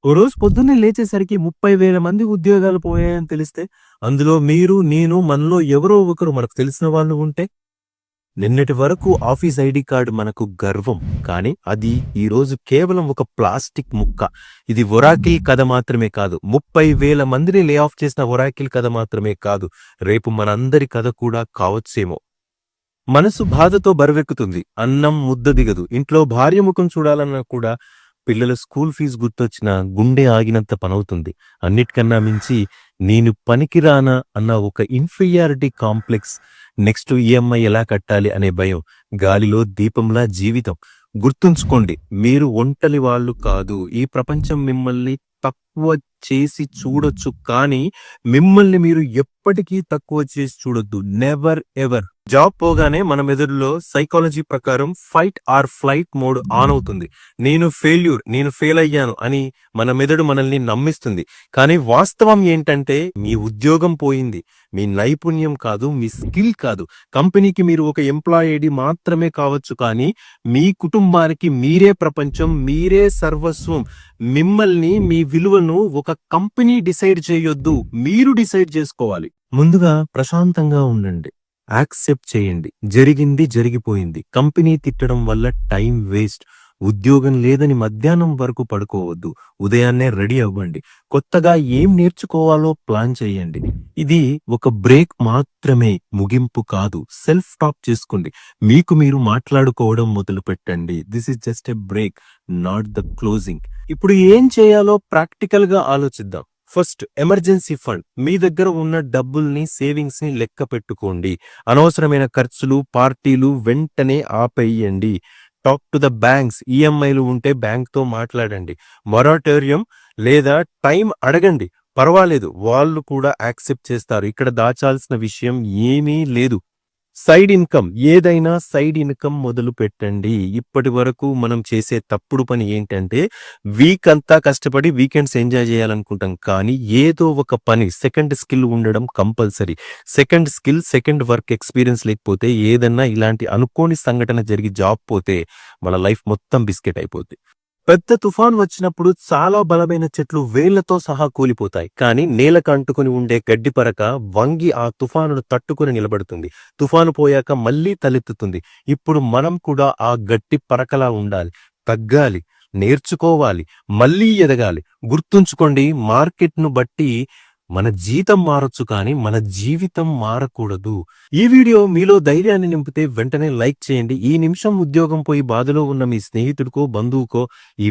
ఓ రోజు పొద్దున్నే లేచేసరికి 30,000 మంది ఉద్యోగాలు పోయాయని తెలిస్తే, అందులో మీరు, నేను, మనలో ఎవరో ఒకరు మనకు తెలిసిన వాళ్ళు ఉంటే, నిన్నటి వరకు ఆఫీస్ ఐడీ కార్డ్ మనకు గర్వం. కానీ అది ఈరోజు కేవలం ఒక ప్లాస్టిక్ ముక్క. ఇది ఒరాకిల్ కథ మాత్రమే కాదు. 30,000 మందిని లే ఆఫ్ చేసిన ఒరాకిల్ కథ మాత్రమే కాదు. రేపు మనందరి కథ కూడా కావచ్చేమో. మనసు బాధతో బరువెక్కుతుంది. అన్నం ముద్ద దిగదు. ఇంట్లో భార్య ముఖం చూడాలన్నా కూడా పిల్లల స్కూల్ ఫీజు గుర్తొచ్చినా గుండె ఆగినంత పనవుతుంది. అన్నిటికన్నా మించి నేను పనికిరానా అన్న ఒక ఇన్ఫీరియారిటీ కాంప్లెక్స్, నెక్స్ట్ ఈఎంఐ ఎలా కట్టాలి అనే భయం, గాలిలో దీపంలా జీవితం. గుర్తుంచుకోండి, మీరు ఒంటరి వాళ్ళు కాదు. ఈ ప్రపంచం మిమ్మల్ని తక్కువ చేసి చూడొచ్చు, కానీ మిమ్మల్ని మీరు ఎప్పటికీ తక్కువ చేసి చూడొద్దు. Never ever. జాబ్ పోగానే మన మెదడులో సైకాలజీ ప్రకారం fight or flight mode on అవుతుంది. నేను ఫెయిల్ అయ్యాను అని మన మెదడు మనల్ని నమ్మిస్తుంది. కానీ వాస్తవం ఏంటంటే, మీ ఉద్యోగం పోయింది. మీ నైపుణ్యం కాదు, మీ స్కిల్ కాదు. కంపెనీకి మీరు ఒక ఎంప్లాయీ ఐడి మాత్రమే కావచ్చు, కానీ మీ కుటుంబానికి మీరే ప్రపంచం, మీరే సర్వస్వం. మిమ్మల్ని, మీ విలువను ఒక కంపెనీ డిసైడ్ చేయొద్దు, మీరు డిసైడ్ చేసుకోవాలి. ముందుగా ప్రశాంతంగా ఉండండి. యాక్సెప్ట్ చేయండి. జరిగింది జరిగిపోయింది. కంపెనీ తిట్టడం వల్ల టైం వేస్ట్. ఉద్యోగం లేదని మధ్యాహ్నం వరకు పడుకోవద్దు. ఉదయాన్నే రెడీ అవ్వండి. కొత్తగా ఏం నేర్చుకోవాలో ప్లాన్ చేయండి. ఇది ఒక బ్రేక్ మాత్రమే, ముగింపు కాదు. సెల్ఫ్ టాక్ చేసుకోండి. మీకు మీరు మాట్లాడుకోవడం మొదలు పెట్టండి. This is just a break, not the closing. ఇప్పుడు ఏం చేయాలో ప్రాక్టికల్ గా ఆలోచిద్దాం. First, emergency fund. మీ దగ్గర ఉన్న డబ్బుల్ని, సేవింగ్స్ ని లెక్క పెట్టుకోండి. అనవసరమైన ఖర్చులు, పార్టీలు వెంటనే ఆపేయండి. Talk to the banks. ఈఎంఐలు ఉంటే బ్యాంక్తో మాట్లాడండి. మొరాటోరియం లేదా టైం అడగండి. పర్వాలేదు, వాళ్ళు కూడా యాక్సెప్ట్ చేస్తారు. ఇక్కడ దాచాల్సిన విషయం ఏమీ లేదు. Side income. ఏదైనా సైడ్ ఇన్కమ్ మొదలు పెట్టండి. ఇప్పటి వరకు మనం చేసే తప్పుడు పని ఏంటంటే, వీక్ అంతా కష్టపడి వీకెండ్స్ ఎంజాయ్ చేయాలనుకుంటాం, కానీ ఏదో ఒక పని, సెకండ్ స్కిల్ ఉండడం compulsory. Second skill, second work experience లేకపోతే, ఏదన్నా ఇలాంటి అనుకోని సంఘటన జరిగి జాబ్ పోతే మన లైఫ్ మొత్తం బిస్కెట్ అయిపోద్ది. పెద్ద తుఫాన్ వచ్చినప్పుడు చాలా బలమైన చెట్లు వేళ్లతో సహా కూలిపోతాయి, కానీ నేలకు అంటుకుని ఉండే గడ్డి పరక వంగి ఆ తుఫానును తట్టుకుని నిలబడుతుంది. తుఫాను పోయాక మళ్లీ తలెత్తుతుంది. ఇప్పుడు మనం కూడా ఆ గట్టి పరకలా ఉండాలి. తగ్గాలి, నేర్చుకోవాలి, మళ్లీ ఎదగాలి. గుర్తుంచుకోండి, మార్కెట్ను బట్టి మన జీతం మారొచ్చు, కానీ మన జీవితం మారకూడదు. ఈ వీడియో మీలో ధైర్యాన్ని నింపితే వెంటనే లైక్ చేయండి. ఈ నిమిషం ఉద్యోగం పోయి బాధలో ఉన్న మీ స్నేహితుడికో, బంధువుకో ఈ